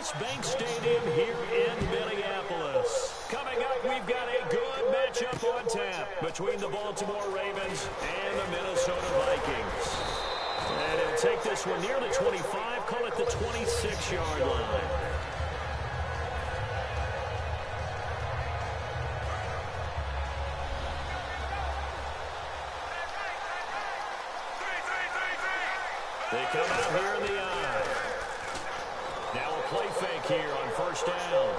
US Bank Stadium here in Minneapolis. Coming up, we've got a good matchup on tap between the Baltimore Ravens and the Minnesota Vikings. And it'll take this one near the 25, call it the 26-yard line. They come out here in the eye. Now a play fake here on first down.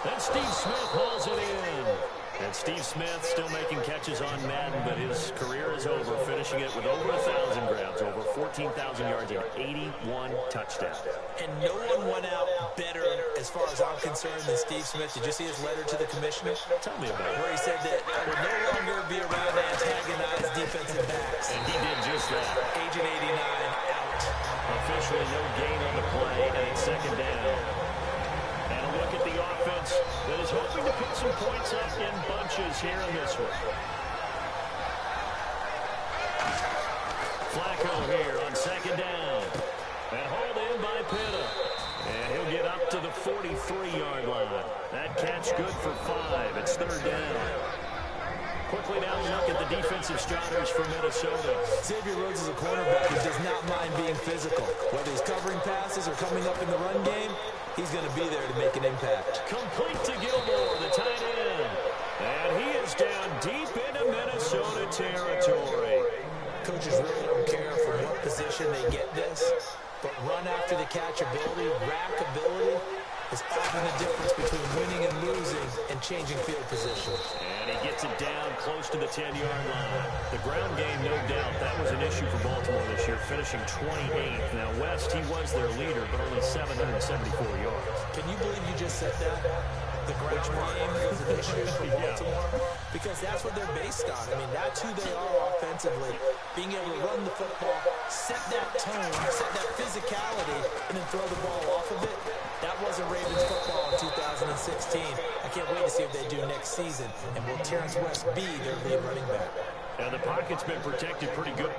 Then Steve Smith hauls it in. And Steve Smith still making catches on Madden, but his career is over, finishing it with over 1,000 grabs, over 14,000 yards, and 81 touchdowns. And no one went out better, as far as I'm concerned, than Steve Smith. Did you see his letter to the commissioner? Tell me about it. Where he said that I would no longer be around to antagonize defensive backs. And he did just that. Agent 89 out. Officially no gain on the play, and it's second down. And a look at the offense that is hoping to put some points up in bunches here in this one. Flacco here on second down. And hauled in by Pitta. And he'll get up to the 43-yard line. That catch good for 5. It's third down. Quickly now look at the defensive starters for Minnesota. Xavier Rhodes is a cornerback who does not mind being physical. Whether he's covering passes or coming up in the run game, he's going to be there to make an impact. Complete to Gilmore, the tight end. And he is down deep into Minnesota territory. Coaches really don't care from what position they get this, but run after the catch ability, rack ability, is often the difference between winning and losing and changing field position. And he gets it down close to the 10-yard line. The ground game, no doubt, that was an issue for Baltimore this year, finishing 28th. Now, West, he was their leader, but only 774 yards. Can you believe you just said that? The ground game was an issue for Baltimore? Because that's what they're based on. I mean, that's who they are offensively. Being able to run the football, set that tone, set that physicality, and then throw the ball off of it. That wasn't Ravens football in 2016. I can't wait to see what they do next season. And will Terrence West be their lead running back? And the pocket's been protected pretty good.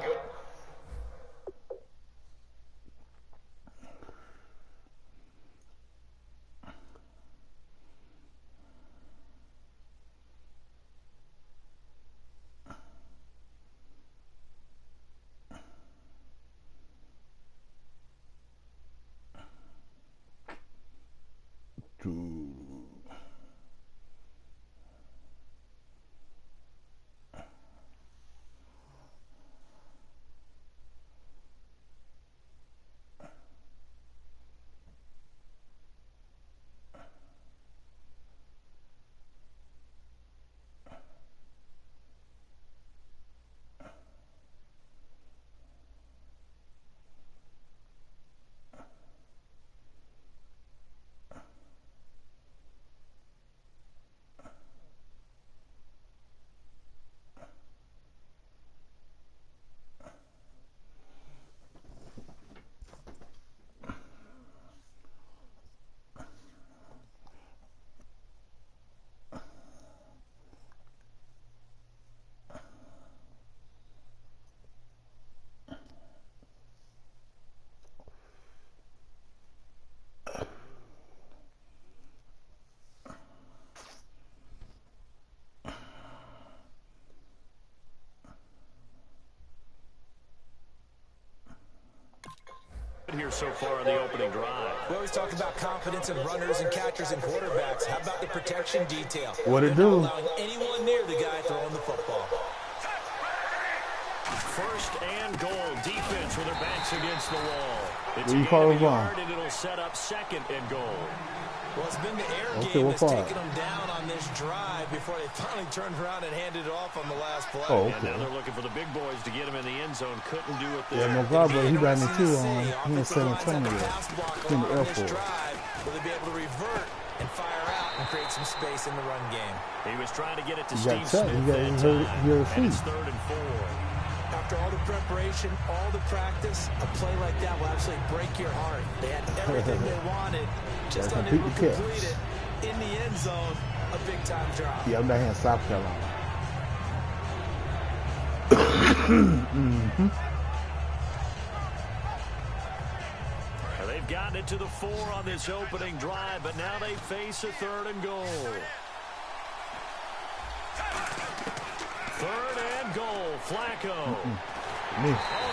Here so far on the opening drive. We always talk about confidence in runners and catchers and quarterbacks. How about the protection detail? What it do? Not allowing anyone near the guy throwing the football. First and goal. Defense with their backs against the wall. It's Where you call it wrong? And it'll set up second and goal. Well, it's been the air game that's taken them down on this drive before they finally turned around and handed it off on the last play. Oh, okay. And now they're looking for the big boys to get him in the end zone. Couldn't do it there. Yeah, no problem. He ran me too he in San Antonio. He in the Air Force. Will they be able to revert and fire out and create some space in the run game? He was trying to get it to Steve Smith that time. And it's 3rd and 4. After all the preparation, all the practice, a play like that will absolutely break your heart. They had everything they wanted, just unable to complete it. In the end zone, a big-time drop. Yeah, I'm down here in South Carolina. They've gotten it to the 4 on this opening drive, but now they face a 3rd and goal. 3rd and goal, Flacco. Oh,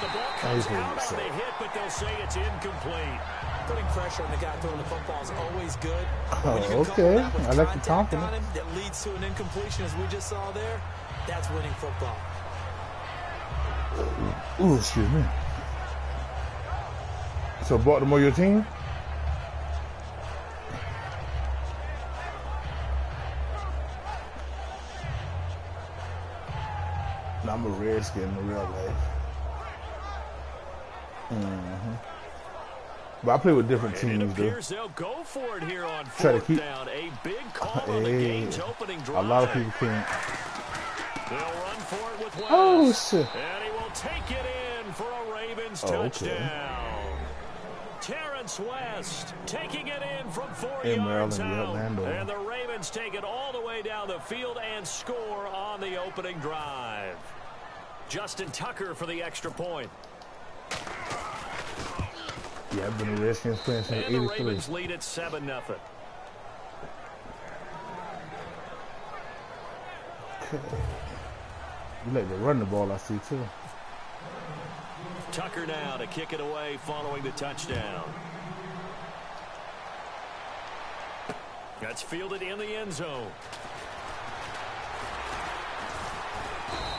the ball comes out on the hit, but they'll say it's incomplete. Putting pressure on the guy throwing the football is always good. Oh, okay. I like the confidence. That leads to an incompletion, as we just saw there. That's winning football. Ooh, excuse me. So Baltimore your team? No, I'm a Redskin in real life. But I play with different teams, it appears though. They'll go for it here on Try to 4th keep down. A big call on the game's opening drive. A lot of people can't. They'll run for it with West. Oh, shit. And he will take it in for a Ravens touchdown. Terrence West taking it in from 4 yards out. And the Ravens take it all the way down the field and score on the opening drive. Justin Tucker for the extra point. Yeah, I've been a Redskins fan since '83. And the Ravens lead at 7-0. Okay. You like to run the ball, I see, too. Tucker now to kick it away following the touchdown. That's fielded in the end zone.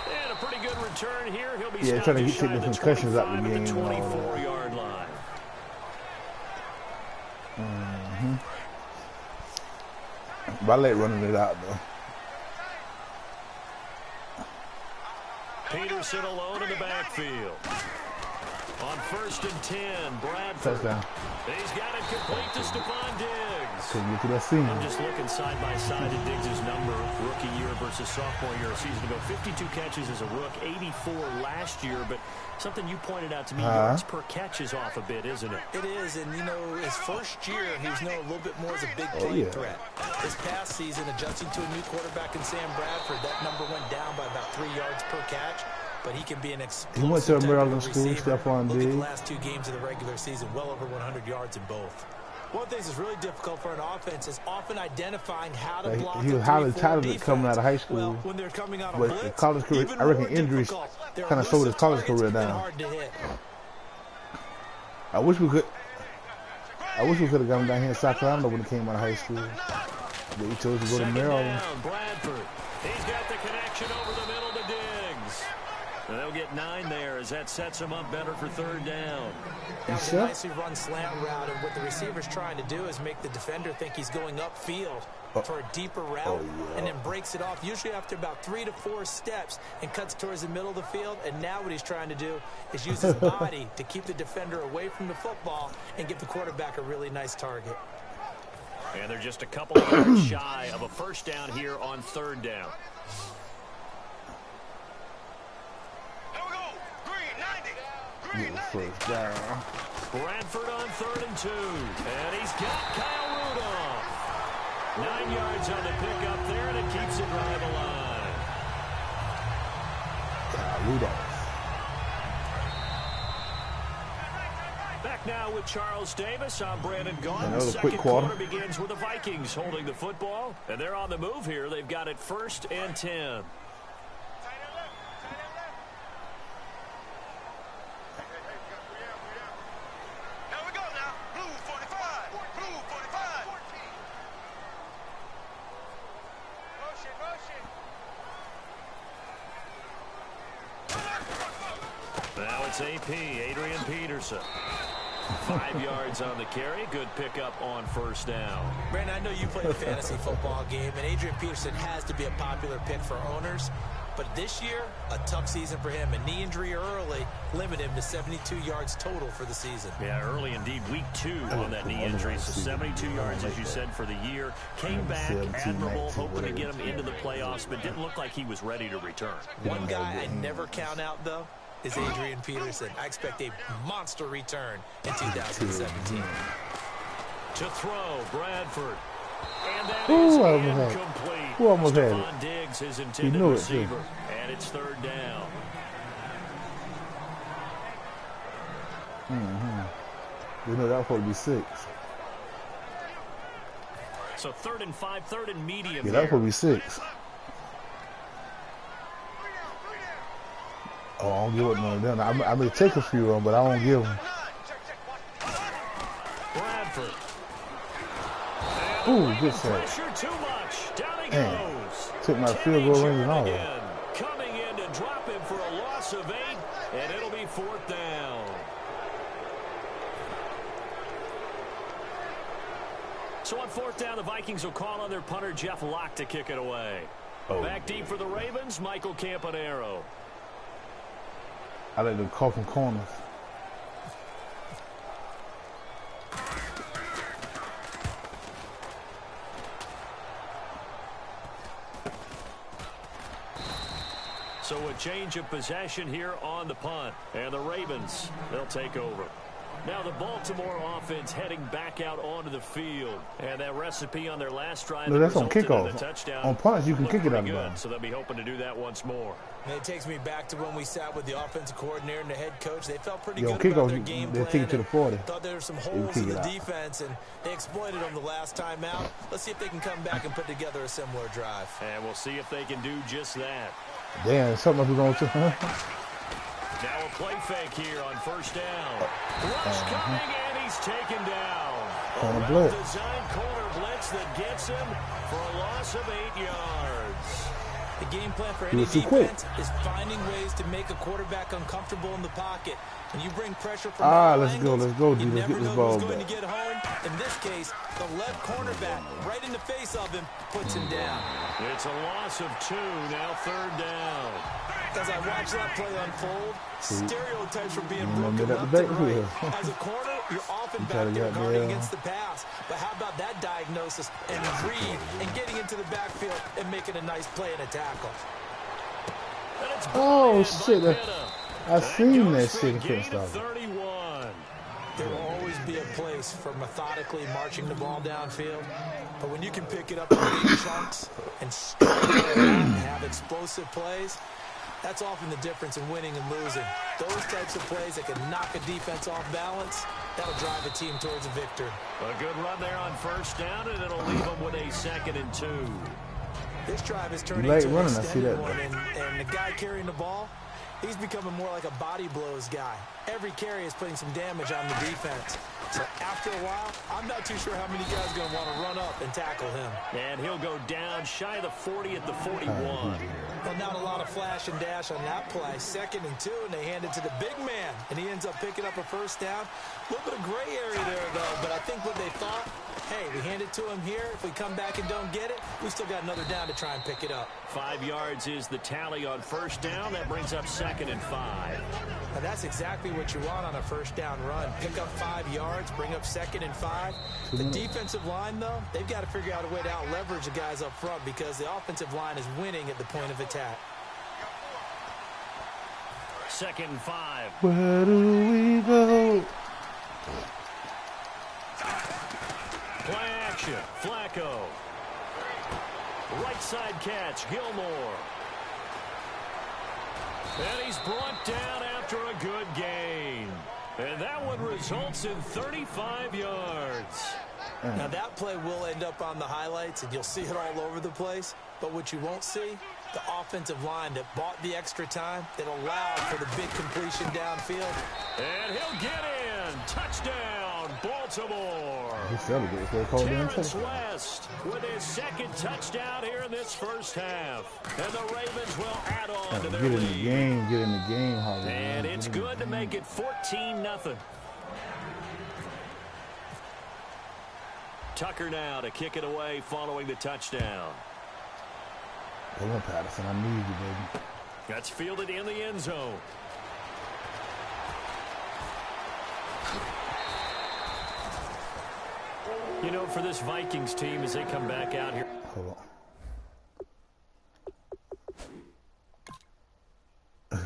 And a pretty good return here. He'll be trying to just get the concussions out of the game. 24-yard line. But I like running it out, though. Peterson alone in the backfield. On 1st and 10, Bradford. Touchdown. He's got it complete to Stephon Diggs. Couldn't get to that scene. I'm just looking side by side at Diggs' number, rookie year versus sophomore year a season ago. 52 catches as a rook, 84 last year. But something you pointed out to me, yards per catch is off a bit, isn't it? It is, and you know, his first year, he was known a little bit more as a big play threat. This past season, adjusting to a new quarterback in Sam Bradford, that number went down by about 3 yards per catch. But he can be an explosive. He went to a Maryland school, Stephon Diggs. Look at the last 2 games of the regular season, well over 100 yards in both. One of the things that's really difficult for an offense is often identifying how to block. He was highly talented coming out of high school. Well, when they're coming out of but blitz, college career, I reckon injuries kind of slowed his college career down. I wish we could have got him down here in South Carolina when he came out of high school. But he chose to go to Maryland. Bradford. He's got the connection over the middle to Diggs. And they'll get 9 there as that sets them up better for 3rd down. That was a nicely run slant route, and what the receiver's trying to do is make the defender think he's going upfield for a deeper route, and then breaks it off, usually after about 3 to 4 steps, and cuts towards the middle of the field. And now what he's trying to do is use his body to keep the defender away from the football and give the quarterback a really nice target. And they're just a couple of yards shy of a 1st down here on 3rd down. First down. Bradford on 3rd and 2. And he's got Kyle Rudolph. 9 yards on the pickup there, and it keeps the drive alive. Kyle Rudolph. Back now with Charles Davis. I'm Brandon Gaughan. Another Second quick quarter begins with the Vikings holding the football. And they're on the move here. They've got it 1st and 10. Now it's AP, Adrian Peterson. 5 yards on the carry. Good pickup on 1st down. Brandon, I know you played a fantasy football game, and Adrian Peterson has to be a popular pick for owners. But this year, a tough season for him. A knee injury early limited him to 72 yards total for the season. Yeah, early indeed. Week 2 on that knee injury. So 72 yards, as you said, for the year. Came back admirable, hoping to get him into the playoffs, but didn't look like he was ready to return. One guy I never count out, though, is Adrian Peterson. I expect a monster return in 2017. To throw, Bradford. And that Ooh, is incomplete. Who almost had it? Stephon Diggs, his intended knew it, receiver. too. And it's 3rd down. You know that was supposed to be 6. So 3rd and 5, 3rd and medium. Yeah, that was supposed to be 6. Oh, I don't give up none of them. I may take a few of them, but I don't give them. Bradford. Ooh, good sack. Pressure too much. Down he goes. Took my field goal range and all. Coming in to drop him for a loss of 8, and it'll be 4th down. So on 4th down, the Vikings will call on their punter, Jeff Locke, to kick it away. Oh. Back deep for the Ravens, Michael Campanaro. I like the coughing corners. So a change of possession here on the punt. And the Ravens, they'll take over. Now the Baltimore offense heading back out onto the field. And that recipe on their last drive. No, that's on kickoff. On punts, you can kick it out of good, bounds. so they'll be hoping to do that once more. And it takes me back to when we sat with the offensive coordinator and the head coach. They felt pretty good kickoff, about their game plan. they take it to the 40. Thought there were some holes in the defense, and they exploited them the last time out. Let's see if they can come back and put together a similar drive. And we'll see if they can do just that. Damn, something else is going to. Now a play fake here on 1st down. Rush coming, and he's taken down. Corner A blitz. well-designed corner blitz that gets him for a loss of 8 yards. The game plan for any defense is finding ways to make a quarterback uncomfortable in the pocket. When you bring pressure from let's go, D. you Let's never get this know ball who's going back. to get home. In this case, the left cornerback right in the face of him puts him down. It's a loss of 2, now 3rd down. As I watch that play unfold, stereotypes are being Remember broken that left and debate right. here. As a corner, you're often You back gotta there get guarding there. against the pass. But how about that diagnosis and read and getting into the backfield and making a nice play and a tackle? Oh, shit. I seen that shit and couldn't stop it. 31. There will always be a place for methodically marching the ball downfield. But when you can pick it up in big chunks and strike it out and have explosive plays, that's often the difference in winning and losing. Those types of plays that can knock a defense off balance, that'll drive a team towards a victory. A good run there on 1st down, and it'll leave them with a 2nd and 2. This drive is turning Late into an running, I see extended that. one, and the guy carrying the ball, he's becoming more like a body blows guy. Every carry is putting some damage on the defense. So after a while, I'm not too sure how many guys are going to want to run up and tackle him. And he'll go down shy of the 40 at the 41. Well, not a lot of flash and dash on that play. 2nd and 2, and they hand it to the big man, and he ends up picking up a 1st down. A little bit of gray area there, though, but I think what they thought, hey, we hand it to him here. If we come back and don't get it, we still got another down to try and pick it up. 5 yards is the tally on 1st down. That brings up 2nd and 5. Now, that's exactly what you want on a 1st down run. Pick up 5 yards, bring up 2nd and 5. The defensive line, though, they've got to figure out a way to out-leverage the guys up front because the offensive line is winning at the point of attack. 2nd and 5. Where do we go? Play action. Flacco. Right side catch. Gilmore. And he's brought down after a good gain. And that one results in 35 yards. Now, that play will end up on the highlights, and you'll see it all over the place. But what you won't see, the offensive line that bought the extra time, that allowed for the big completion downfield. And he'll get in. Touchdown, Baltimore. He celebrated for a cold damn Terrence touchdown. West with his 2nd touchdown here in this 1st half. And the Ravens will add on to their Get in the lead. game, get in the game, Holly. And it's good to make it 14-0. Tucker now to kick it away following the touchdown. Come on, Patterson, I need you, baby. That's fielded in the end zone. You know, for this Vikings team, as they come back out here. Hold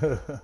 on.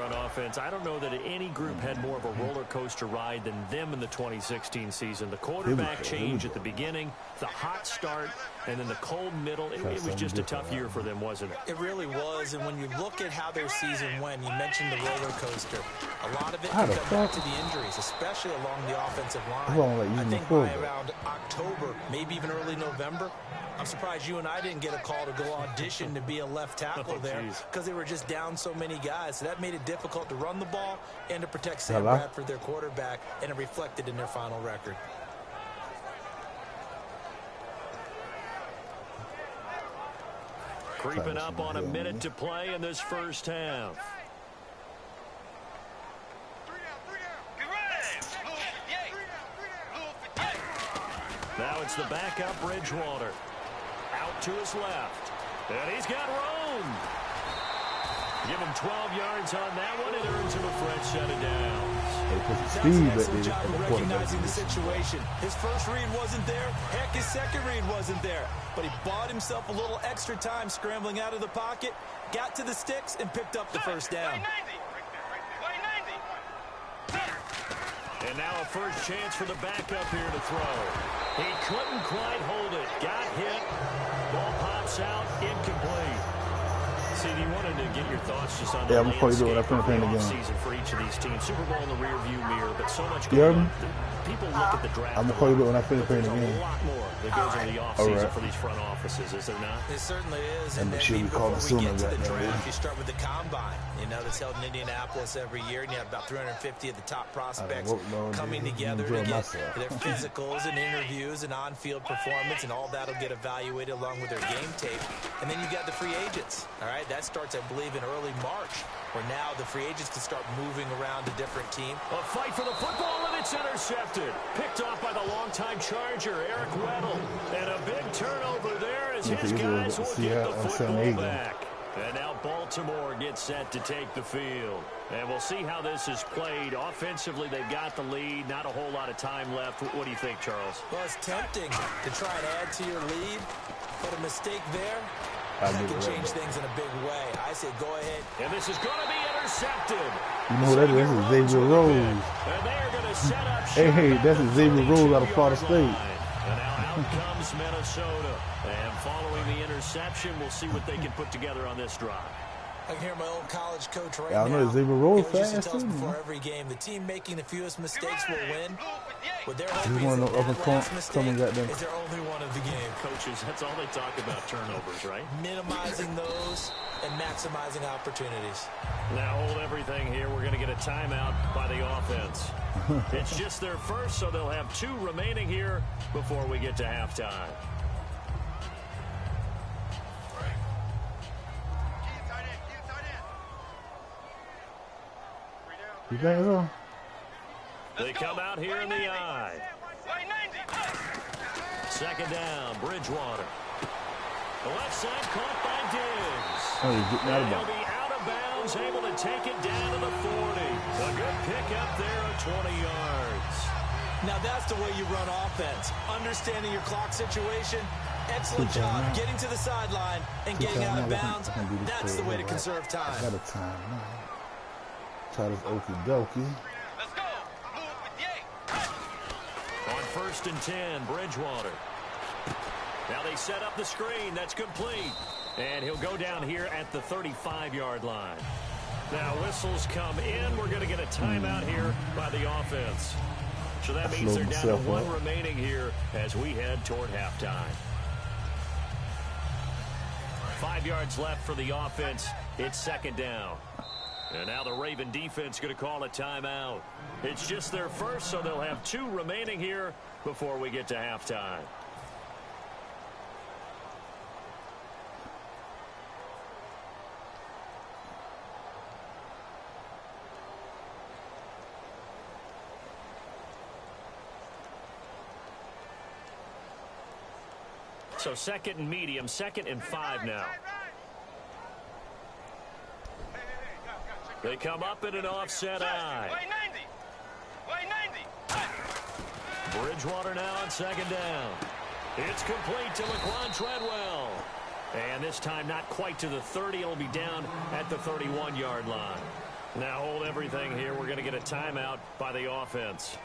on offense. I don't know that any group had more of a roller coaster ride than them in the 2016 season. The quarterback change at the beginning, the hot start, and then the cold middle. It was just a tough year for them, wasn't it? It really was, and when you look at how their season went, you mentioned the roller coaster. A lot of it could come back to the injuries, especially along the offensive line. I think by around October, maybe even early November, I'm surprised you and I didn't get a call to go audition to be a left tackle there because they were just down so many guys. So that made it difficult to run the ball and to protect Sam Bradford, their quarterback, and it reflected in their final record. Creeping up on a minute to play in this first half. Now it's the backup Bridgewater. Out to his left. And he's got room. Give him 12 yards on that one. It earns him a fresh set of downs. That's an excellent job of recognizing the situation. His first read wasn't there. Heck, his second read wasn't there. But he bought himself a little extra time scrambling out of the pocket, got to the sticks, and picked up the first down. And now a first chance for the backup here to throw. He couldn't quite hold it. Got hit. Ball pops out. Incomplete. See, you wanted to get your thoughts just on the landscape of the offseason for each of these teams. Super Bowl in the rearview mirror, but so much going on. People look at the draft. I'm going to call you when I finish playing the game. There's a lot more that goes into the offseason for these front offices, is there not? It certainly is. And then before we get to the draft, you start with the combine. You know, that's held in Indianapolis every year, and you have about 350 of the top prospects coming together to get their physicals and interviews and on-field performance, and all that will get evaluated along with their game tape. And then you got the free agents, all right? That starts, I believe, in early March, where now the free agents can start moving around to different teams. A fight for the football, and it's intercepted. Picked off by the longtime Charger, Eric Weddle. And a big turnover there as his guys will get the football back. And now Baltimore gets set to take the field. And we'll see how this is played. Offensively, they've got the lead. Not a whole lot of time left. What do you think, Charles? Well, it's tempting to try and add to your lead, but a mistake there, that can change things in a big way. I say go ahead. And this is going to be intercepted. You know what that is? This is Xavier Rose. And they are going to set up hey, that's Xavier Rose out of Florida State. And now out comes Minnesota. And following the interception, we'll see what they can put together on this drive. I can hear my old college coach right now. I know Xavier Rose fast. Tells us before every game, the team making the fewest mistakes will win. But their hope is that last mistake is their only one of the game. Coaches, that's all they talk about, turnovers, right? Minimizing those and maximizing opportunities. Now hold everything here. We're going to get a timeout by the offense. It's just their first, so they'll have 2 remaining here before we get to halftime. You think so? They come out here in the eye. Second down, Bridgewater. The left side caught by Diggs. And he'll be out of bounds, able to take it down to the 40. A good pickup there of 20 yards. Now that's the way you run offense. Understanding your clock situation. Excellent job getting to the sideline and getting out of bounds. That's the way to conserve time. Got a time. Try this okie dokie. Let's go. On first and 10, Bridgewater. Now they set up the screen. That's complete. And he'll go down here at the 35-yard line. Now whistles come in. We're going to get a timeout here by the offense. So that means they're down to 1 remaining here as we head toward halftime. 5 yards left for the offense. It's second down. And now the Raven defense going to call a timeout. It's just their first, so they'll have 2 remaining here before we get to halftime. So second and medium, 2nd and 5 now. They come up in an offset eye. Bridgewater now on second down. It's complete to Laquan Treadwell. And this time not quite to the 30. It'll be down at the 31-yard line. Now hold everything here. We're going to get a timeout by the offense.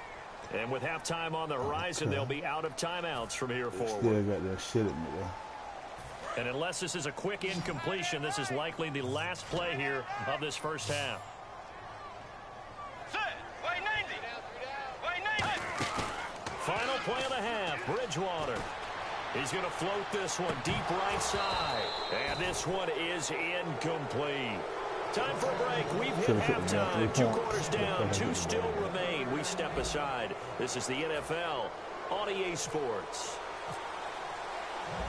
And with halftime on the horizon, they'll be out of timeouts from here forward. Still got that shit at me, though. And unless this is a quick incompletion, this is likely the last play here of this first half. Final play of the half, Bridgewater. He's going to float this one deep right side. And this one is incomplete. Time for a break. We've hit halftime. 2 quarters down. 2 still remain. We step aside. This is the NFL on EA Sports.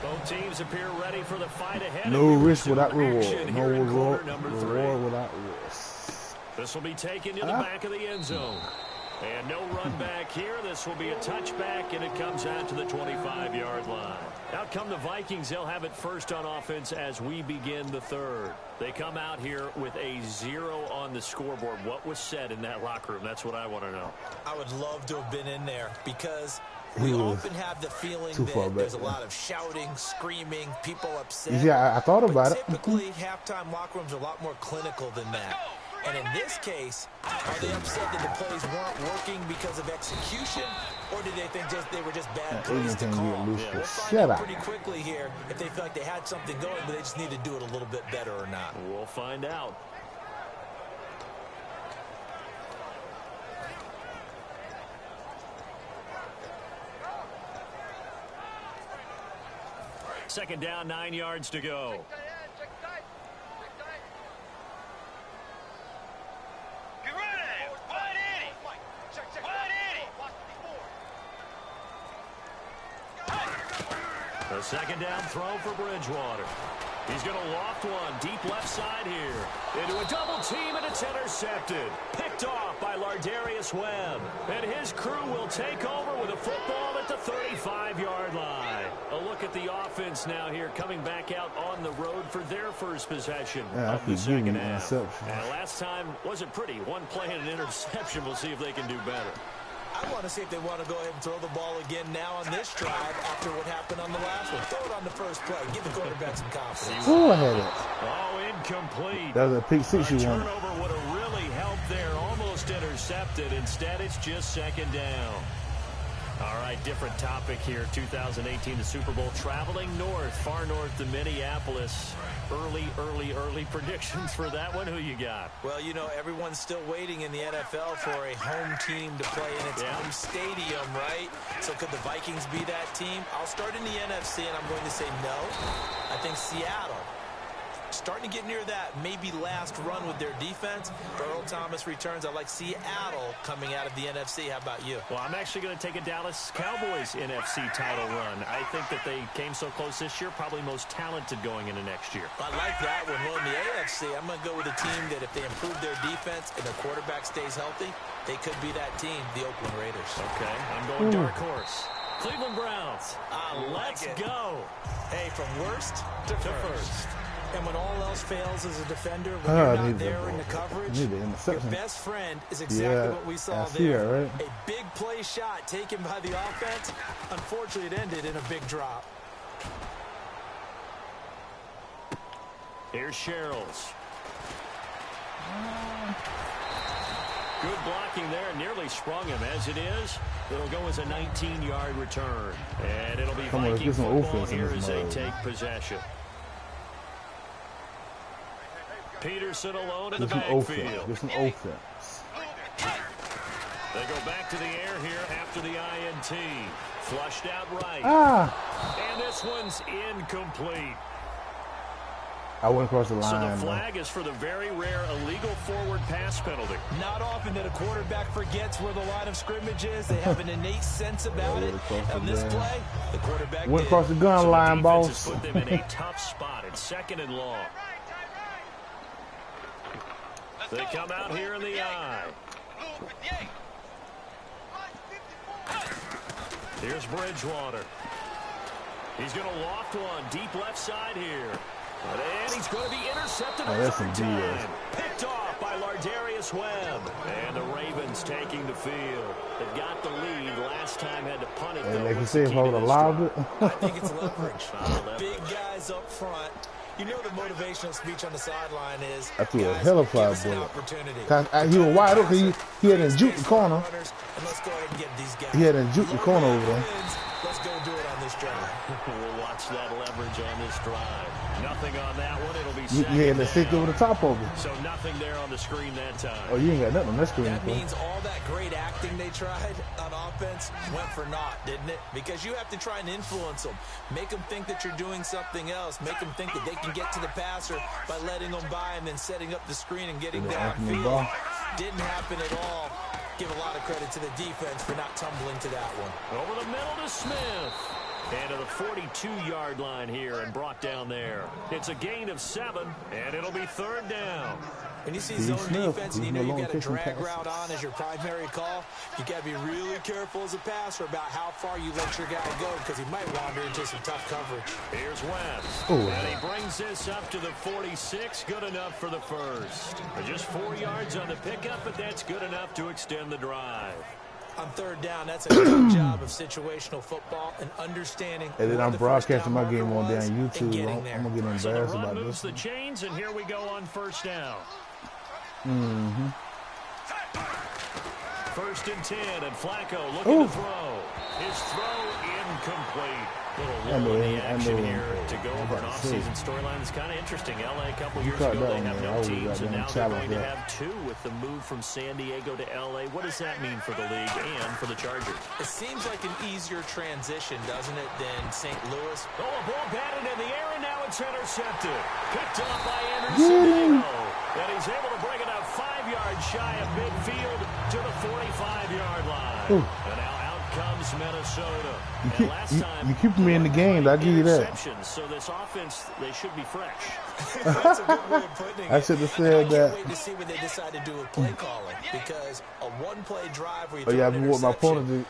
Both teams appear ready for the fight ahead. No risk without reward. No reward without risk. This will be taken to the back of the end zone. And no run back here. This will be a touchback, and it comes out to the 25-yard line. Out come the Vikings. They'll have it first on offense as we begin the third. They come out here with a 0 on the scoreboard. What was said in that locker room? That's what I want to know. I would love to have been in there because we often have the feeling that there's a lot of shouting, screaming, people upset. Yeah, I thought about it. Typically, halftime locker rooms are a lot more clinical than that. And in this case, are they upset that the plays weren't working because of execution, or did they think they were just bad plays to call? We'll find out pretty quickly here if they feel like they had something going, but they just need to do it a little bit better or not. We'll find out. Second down, 9 yards to go. A second down throw for Bridgewater. He's going to loft one deep left side here. Into a double team, and it's intercepted. Picked off by Lardarius Webb. And his crew will take over with a football at the 35-yard line. A look at the offense now here, coming back out on the road for their first possession of the second half. And last time wasn't pretty. One play and an interception. We'll see if they can do better. I want to see if they want to go ahead and throw the ball again now on this drive after what happened on the last one. Throw it on the first play. Give the quarterback some confidence. I had it. Oh, incomplete. That was a pick six you wanted. Turnover would have really helped there. Almost intercepted. Instead, it's just second down. All right, different topic here. 2018, the Super Bowl, traveling north, far north to Minneapolis. Early predictions for that one. Who you got? Well, you know, everyone's still waiting in the NFL for a home team to play in its home stadium, right? So could the Vikings be that team? I'll start in the NFC, and I'm going to say no. I think Seattle, starting to get near that maybe last run with their defense. Earl Thomas returns. I like Seattle coming out of the NFC. How about you? Well, I'm actually going to take a Dallas Cowboys NFC title run. I think that they came so close this year, probably most talented going into next year. I like that one. Well, in the AFC, I'm going to go with a team that if they improve their defense and their quarterback stays healthy, they could be that team, the Oakland Raiders. Okay, I'm going dark horse. Cleveland Browns. Let's go. Hey, from worst to first. And when all else fails as a defender, when you're not there in the coverage, your best friend is exactly what we saw there. Right? A big play shot taken by the offense. Unfortunately, it ended in a big drop. Here's Sherrills. Good blocking there. Nearly sprung him. As it is, it'll go as a 19-yard return. And it'll be Viking football here as they take possession. Peterson alone in the backfield. Get some offense. They go back to the air here after the INT. Flushed out right. And this one's incomplete. I went across the line. So the flag is for the very rare illegal forward pass penalty. Not often that a quarterback forgets where the line of scrimmage is. They have an innate sense about it. On this play, the quarterback went across the gun line, boss. Put them in a tough spot. It's second and long. They come out here in the eye. Here's Bridgewater. He's going to loft one deep left side here. And he's going to be intercepted a third time. Picked off by Lardarius Webb. And the Ravens taking the field. They've got the lead. Last time had to punt it, though. Like you say, if I would have allowed it. I think it's leverage. Big guys up front. You know the motivational speech on the sideline is, I threw a guys, hell of a give us fly an ball. opportunity. He was wide open. He had him juke the corner. And let's go ahead and get these guys. He had him juke the corner over there. Let's go do it on this drive. We'll watch that leverage on this drive. Nothing on that one. It'll be You had the safety over the top of it. So nothing there on the screen that time. Oh, you ain't got nothing on that screen. That means all that great acting they tried on offense went for naught, didn't it? Because you have to try and influence them. Make them think that you're doing something else. Make them think that they can get to the passer by letting them by and then setting up the screen and getting downfield. Didn't happen at all. Give a lot of credit to the defense for not tumbling to that one. Over the middle to Smith. And to the 42-yard line here and brought down there. It's a gain of 7, and it'll be 3rd down. When you see zone defense and you know you got a drag route on as your primary call, you got to be really careful as a passer about how far you let your guy go because he might wander into some tough coverage. Here's West. And he brings this up to the 46. Good enough for the first. Just 4 yards on the pickup, but that's good enough to extend the drive. On 3rd down, that's a good job of situational football and understanding. And then I'm broadcasting my game on down YouTube. I'm going to get embarrassed so the run about moves this. the chains, and here we go on 1st down. 1st and 10, and Flacco looking to throw. His throw incomplete. Little roll in the action here to go over an offseason storyline. It's kind of interesting. LA a couple years ago, they have no teams, and now they're going to have 2 with the move from San Diego to LA. What does that mean for the league and for the Chargers? It seems like an easier transition, doesn't it, than St. Louis? Oh, a ball batted in the air, and now it's intercepted. Picked up by Anderson. And he's able to bring it out 5 yards shy of midfield to the 45-yard line. And now out comes Minnesota. You keep me in the game. I give you that. So this offense, they should be fresh. That's a good way of putting it. I should have said that. I can't wait to see what they decide to do with play calling because a one-play drive where you I've been with my opponent to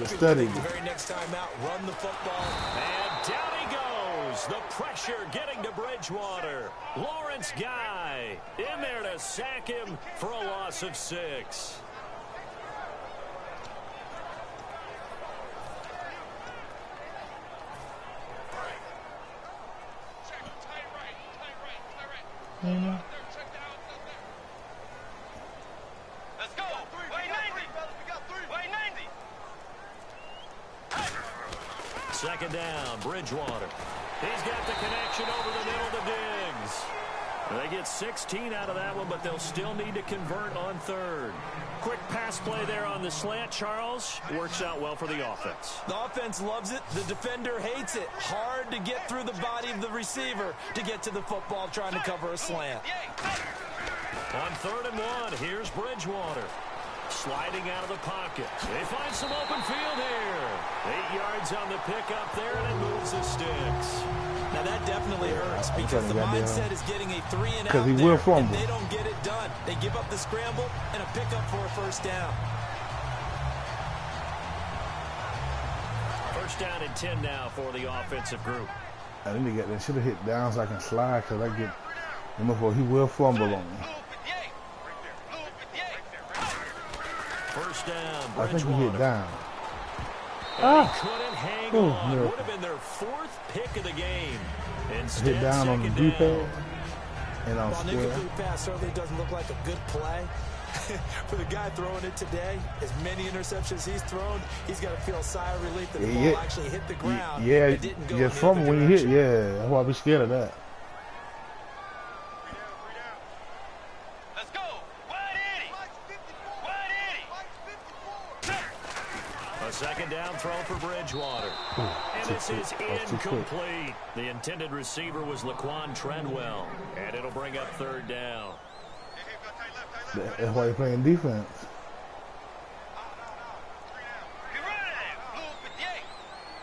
study. The very next time out, run the football. And down he goes. The pressure getting to Bridgewater. Lawrence Guy in there to sack him for a loss of 6. Let's go. Way 90. Way 90. 2nd down, Bridgewater. He's got the connection over the middle to Diggs. They get 16 out of that one, but they'll still need to convert on 3rd. Quick pass play there on the slant, Charles. Works out well for the offense. The offense loves it. The defender hates it. Hard to get through the body of the receiver to get to the football trying to cover a slant. On 3rd and 1, here's Bridgewater. Sliding out of the pocket. They find some open field here. 8 yards on the pickup there, and it moves the sticks. Now that definitely hurts because the mindset is getting a 3 and out there, and they don't get it done. They give up the scramble and a pickup for a 1st down. 1st down and 10 now for the offensive group. I think they should have hit down so I can slide because I get him before he will fumble on me. 1st down, I think he hit down. And he couldn't hang on. Would have been their 4th pick of the game. Instead, hit down on the D-pad and on square. While incomplete pass certainly doesn't look like a good play. For the guy throwing it today, as many interceptions he's thrown, he's got to feel a sigh of relief that the ball actually hit the ground. Yeah, just from when you hit, that's why I be scared of that. Let's go. 180. A 2nd down throw for Bridgewater. And this is incomplete. The intended receiver was Laquan Treadwell. And it'll bring up 3rd down. That's why you're playing defense.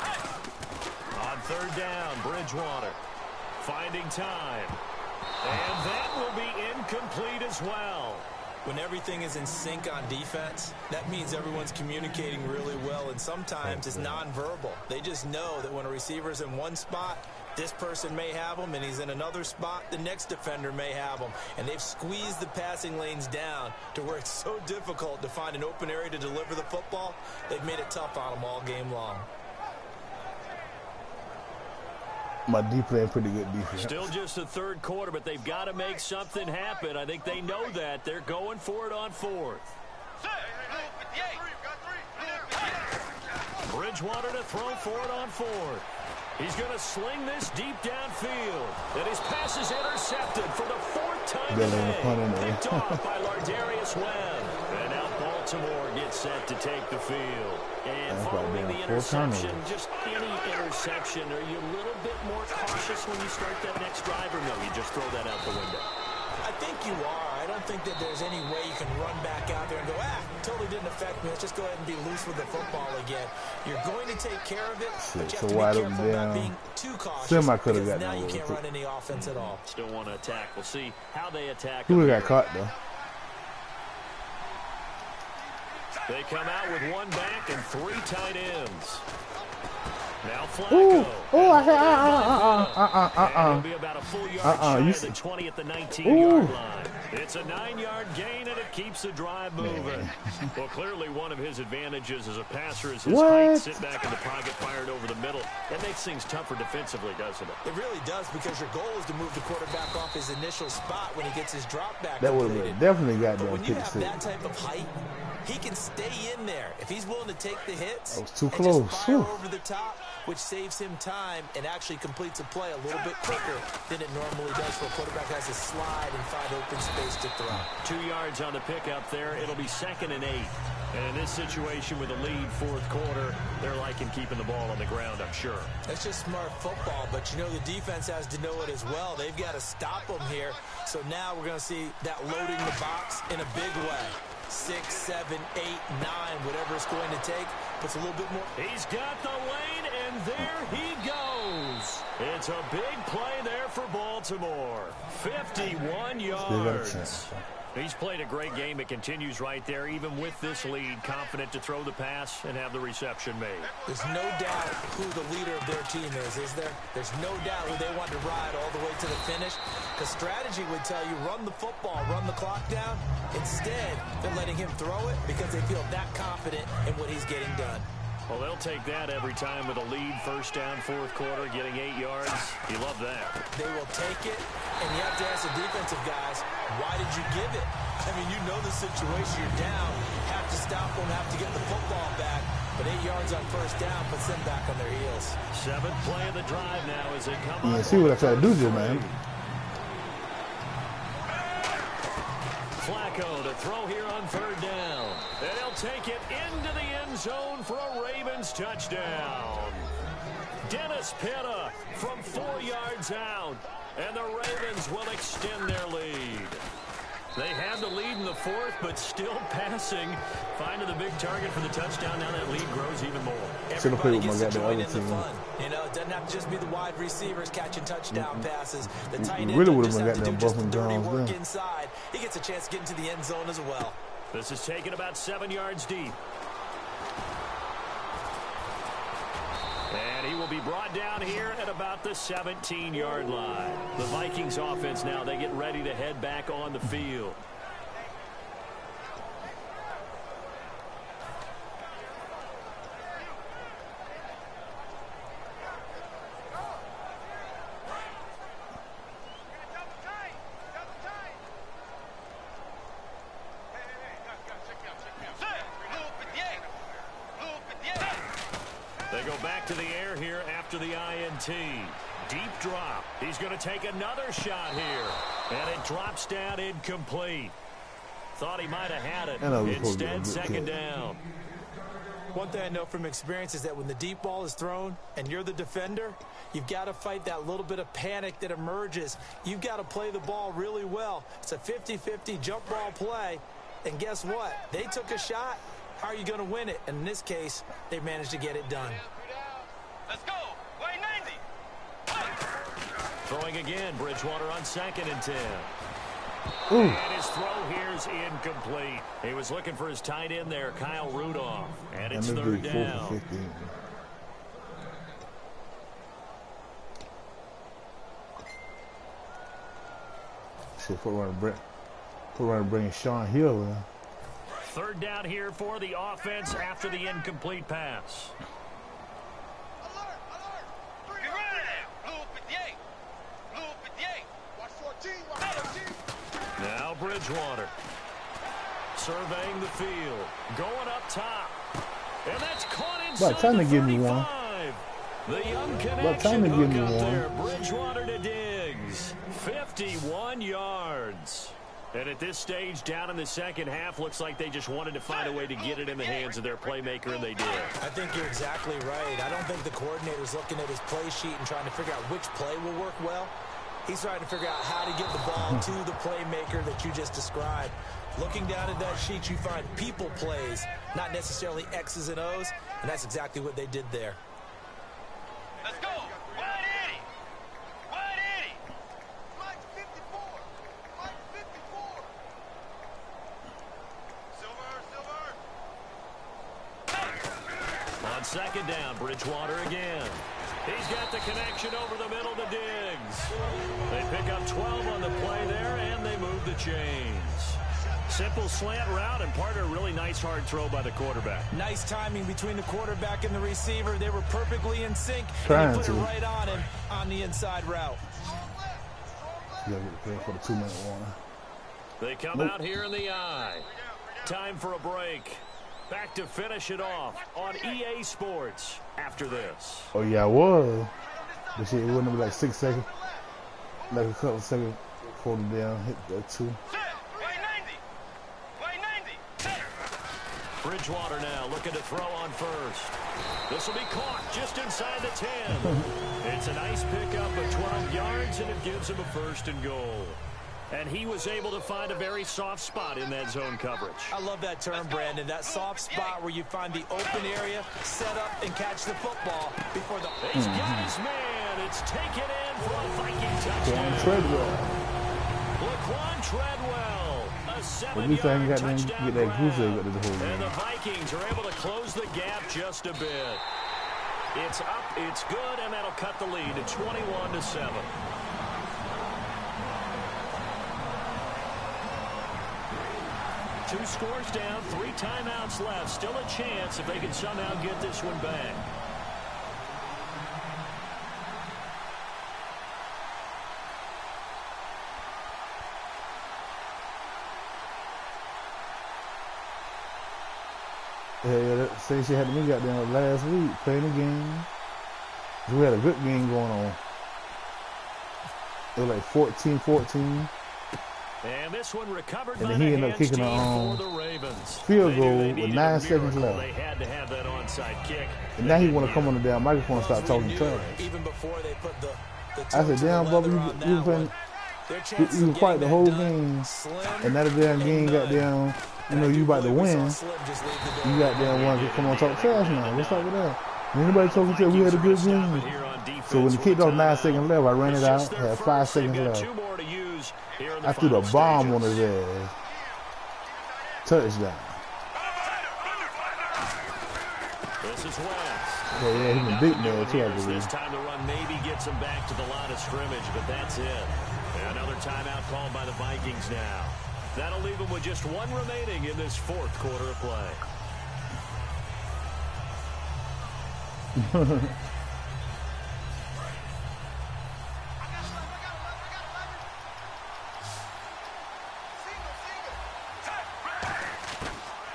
On 3rd down, Bridgewater finding time. And that will be incomplete as well. When everything is in sync on defense, that means everyone's communicating really well, and sometimes it's nonverbal. They just know that when a receiver's in one spot, this person may have him, and he's in another spot, the next defender may have him. And they've squeezed the passing lanes down to where it's so difficult to find an open area to deliver the football. They've made it tough on them all game long. My D playing pretty good defense. Still just the third quarter, but they've got to make something happen. I think they know that. They're going for it on fourth. Bridgewater to throw for it on fourth. He's going to sling this deep downfield. And his pass is intercepted for the fourth time today. Picked off by Lardarius Webb. And now Baltimore gets set to take the field. And following the interception, just any interception, are you a little bit more cautious when you start that next drive, or no, you just throw that out the window? I think you are. I don't think that there's any way you can run back out there and go, totally didn't affect me. Let's just go ahead and be loose with the football again. You're going to take care of it, but you have to be careful about being too cautious, because now you can't run any offense at all. Still want to attack. We'll see how they attack. Who got caught, though? They come out with one back and three tight ends. Now Flacco. It'll be about a full yard shy of the 20 at the 19-yard line. It's a 9-yard gain, and it keeps the drive moving. Well, clearly one of his advantages as a passer is his height. Sit back in the pocket, fired over the middle. That makes things tougher defensively, doesn't it? It really does, because your goal is to move the quarterback off his initial spot when he gets his drop back. That would have definitely got there. When you have that type of height, he can stay in there. If he's willing to take the hits, that was too close. Just fire over the top, which saves him time and actually completes a play a little bit quicker than it normally does for a quarterback who has a slide and find open space to throw. 2 yards on the pickup there. It'll be 2nd and 8. And in this situation with a lead fourth quarter, they're liking keeping the ball on the ground, I'm sure. It's just smart football, but you know the defense has to know it as well. They've got to stop them here. So now we're going to see that loading the box in a big way. 6, 7, 8, 9, whatever it's going to take. Puts a little bit more. He's got the lane, and there he goes. It's a big play there for Baltimore. 51 yards. He's played a great game. It continues right there, even with this lead. Confident to throw the pass and have the reception made. There's no doubt who the leader of their team is there? There's no doubt who they want to ride all the way to the finish. Because strategy would tell you, run the football, run the clock down. Instead, they're letting him throw it because they feel that confident in what he's getting done. Well, they'll take that every time with a lead. First down, fourth quarter, getting 8 yards. You love that. They will take it, and you have to ask the defensive guys, why did you give it? I mean, you know the situation. You're down. Have to stop them, have to get the football back. But 8 yards on first down puts them back on their heels. 7th play of the drive now as they come up. Yeah, see what I try to do here, man. Flacco to throw here on 3rd down. And he'll take it into the end zone for a Ravens touchdown. Dennis Pitta from 4 yards out. And the Ravens will extend their lead. They had the lead in the 4th, but still passing. Finding the big target for the touchdown. Now that lead grows even more. Everybody gets to join in the fun. You know, it doesn't have to just be the wide receivers catching touchdown passes. The tight end really just have to do just the dirty work inside. He gets a chance to get into the end zone as well. This is taken about 7 yards deep. And he will be brought down here at about the 17-yard line. The Vikings offense now, they get ready to head back on the field. They go back to the air here after the INT. Deep drop. He's going to take another shot here. And it drops down incomplete. Thought he might have had it. Instead, 2nd down. One thing I know from experience is that when the deep ball is thrown and you're the defender, you've got to fight that little bit of panic that emerges. You've got to play the ball really well. It's a 50-50 jump ball play. And guess what? They took a shot. How are you going to win it? And in this case, they managed to get it done. Let's go. Way 90. Throwing again, Bridgewater on 2nd and 10. Ooh. And his throw here is incomplete. He was looking for his tight end there, Kyle Rudolph. And it's 3rd down. Shit, put around bringing Sean Hill in. 3rd down here for the offense after the incomplete pass. Alert! Alert! Get ready! Bridgewater. Surveying the field. Going up top. And that's caught inside About time to give me one. The young About time connection to give me hook up one. there. Bridgewater to Diggs. 51 yards. And at this stage, down in the second half, looks like they just wanted to find a way to get it in the hands of their playmaker, and they did. I think you're exactly right. I don't think the coordinator's looking at his play sheet and trying to figure out which play will work well. He's trying to figure out how to get the ball to the playmaker that you just described. Looking down at that sheet, you find people plays, not necessarily X's and O's, and that's exactly what they did there. Let's go. 180. 180. Mike 54. Mike 54. Silver. On second down, Bridgewater again. He's got the connection over the middle to Diggs. They pick up 12 on the play there, and they move the chains. Simple slant route, and part of a really nice hard throw by the quarterback. Nice timing between the quarterback and the receiver. They were perfectly in sync. Trying and he put to. it right on him on the inside route. You gotta get the play for the 2-minute warning. They come out here in the eye. Time for a break. Back to finish it off on EA Sports after this. Oh yeah, I was. But shit, it wouldn't be like 6 seconds. Like a couple seconds before the down hit that 2. Bridgewater now looking to throw on first. This will be caught just inside the 10. It's a nice pickup of 12 yards, and it gives him a 1st and goal. And he was able to find a very soft spot in that zone coverage. I love that term, Brandon. That soft spot where you find the open area, set up, and catch the football before the... He's got his man. It's taken in for a Viking touchdown. Laquan Treadwell. A 7-yard touchdown grab. And the Vikings are able to close the gap just a bit. It's up, it's good, and that'll cut the lead to 21-7. Two scores down, 3 timeouts left. Still a chance if they can somehow get this one back. Yeah, say she had me got down last week playing the game. We had a good game going on. It was like 14-14. And this one recovered and by then he the ended up kicking a field goal with 9 seconds left. They had to have that onside kick. And now he want to come on the damn microphone and start talking trash. Even before they put the I said, damn, Bubba, you playing, you fight the whole game, and that damn game got down. You know, you about to win. You got down one to come on talk trash now. What's up with that? Anybody talking trash? We had a good game. So when he kicked off 9 seconds left, I ran it out. Had 5 seconds left. I threw the bomb on his ass. Touchdown. This is West. Yeah, he's been beaten there too, I believe. This time the run maybe gets him back to the line of scrimmage, but that's it. And another timeout called by the Vikings now. That'll leave them with just 1 remaining in this 4th quarter of play.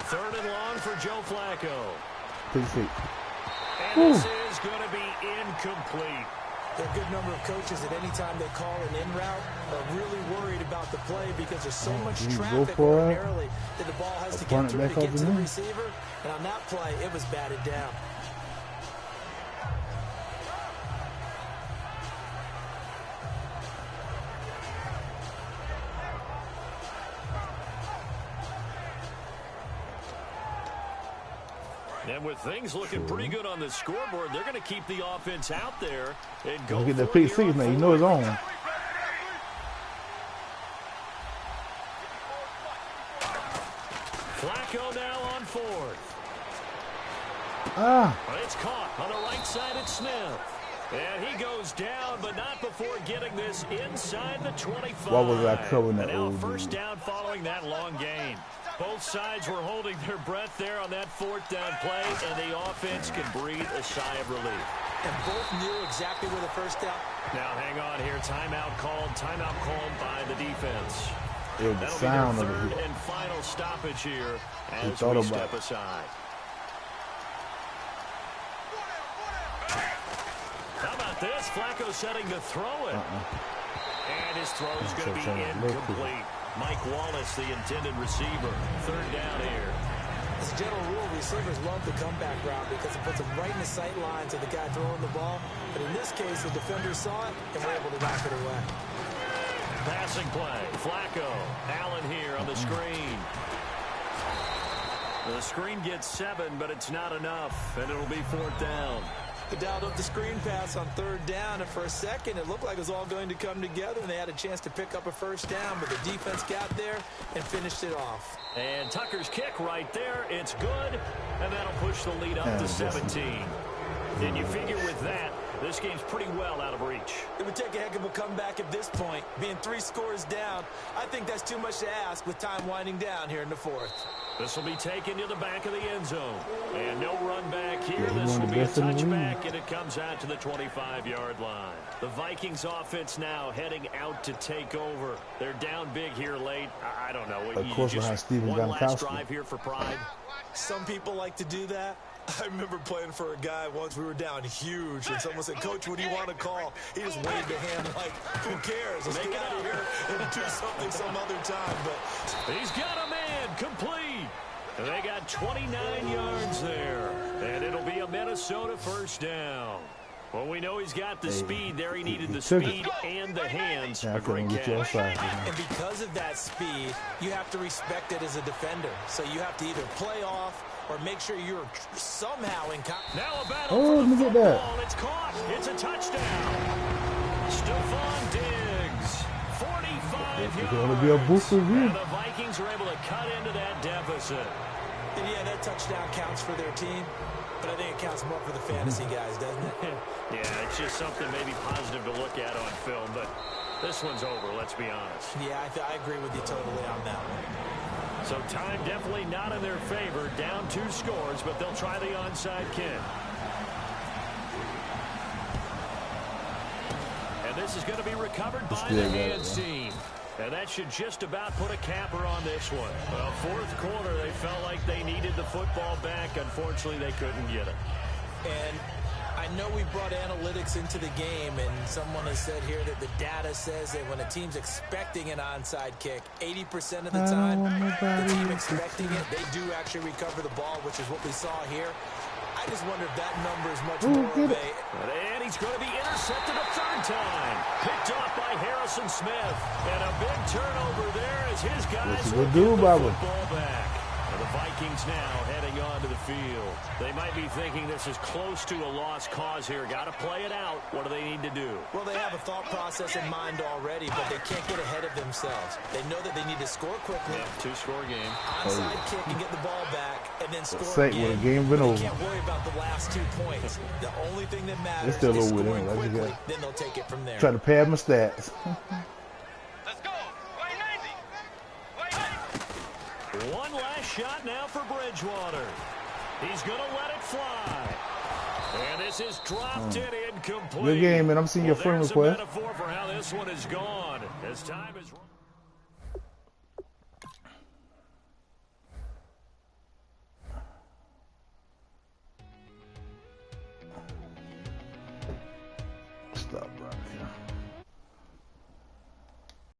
Third and long for Joe Flacco. And this is going to be incomplete. There are a good number of coaches at any time they call an in route are really worried about the play because there's so much traffic ordinarily that the ball has to get through to get to the receiver. And on that play, it was batted down. And with things looking pretty good on the scoreboard, they're going to keep the offense out there and go. Get that pick 6 now. You know it's on. Flacco now on 4th. It's caught on the right side at Smith. And he goes down, but not before getting this inside the 25. Why was I covering that? And now 1st down following that long gain. Both sides were holding their breath there on that 4th down play, and the offense can breathe a sigh of relief. And both knew exactly where the 1st down. Now hang on here. Timeout called by the defense. It was the sound of third it. and final stoppage here as thought we about step it. aside. How about this? Flacco setting to throw it. And his throw is going to be incomplete. Mike Wallace, the intended receiver. Third down here. As a general rule, receivers love the comeback route because it puts them right in the sight lines of the guy throwing the ball. But in this case, the defender saw it and were able to knock it away. Passing play. Flacco. Allen here on the screen. The screen gets 7, but it's not enough, and it'll be 4th down. They dialed up the screen pass on 3rd down, and for a second, it looked like it was all going to come together, and they had a chance to pick up a 1st down, but the defense got there and finished it off. And Tucker's kick right there. It's good, and that'll push the lead up to 17. And you figure with that, this game's pretty well out of reach. It would take a heck of a comeback at this point. Being 3 scores down, I think that's too much to ask with time winding down here in the 4th. This will be taken to the back of the end zone. And no run back here. This will be a touchback, and it comes out to the 25-yard line. The Vikings offense now heading out to take over. They're down big here late. I don't know. Of course, we'll have Steven one last Gronkowski. drive here for pride. Some people like to do that. I remember playing for a guy once. We were down huge, and someone said, "Coach, what do you want to call?" He just waved a hand like, "Who cares? Let's get out of here and do something some other time." But he's got a man complete. They got 29 yards there, and it'll be a Minnesota 1st down. Well, we know he's got the speed there. He needed the speed and the hands. A great catch. And because of that speed, you have to respect it as a defender. So you have to either play off or make sure you're somehow in contact. Now a battle for the football. It's caught. It's a touchdown. Stephon Diggs, 45 yards. It's going to be a boost review. And the Vikings are able to cut into that deficit. And yeah, that touchdown counts for their team, but I think it counts more for the fantasy guys, doesn't it? Yeah, it's just something maybe positive to look at on film, but this one's over, let's be honest. Yeah, I agree with you totally on that one. So time definitely not in their favor. Down 2 scores, but they'll try the onside kick. And this is going to be recovered by the hands team. And that should just about put a capper on this one. Well, 4th quarter, they felt like they needed the football back. Unfortunately, they couldn't get it. And I know we brought analytics into the game, and someone has said here that the data says that when a team's expecting an onside kick, 80% of the time, the team expecting it, they do actually recover the ball, which is what we saw here. I just wonder if that number is much more of a... And he's going to be intercepted a 3rd time. Picked off by Harrison Smith. And a big turnover there as his guys will get the football back. And the Vikings now heading onto the field. They might be thinking this is close to a lost cause here. Got to play it out. What do they need to do? Well, they have a thought process in mind already, but they can't get ahead of themselves. They know that they need to score quickly. Yeah, 2-score game. Onside kick and get the ball back, and then score again. When the game been over. They can't worry about the last 2 points. The only thing that matters is scoring quickly. Then they'll take it from there. Try to pad my stats. Let's go. Wait, Navy. One last shot now for Bridgewater. He's going to let it fly. And this is dropped in incomplete. Good game, man. I'm seeing your friend request. There's a metaphor for how this one is gone. As time is...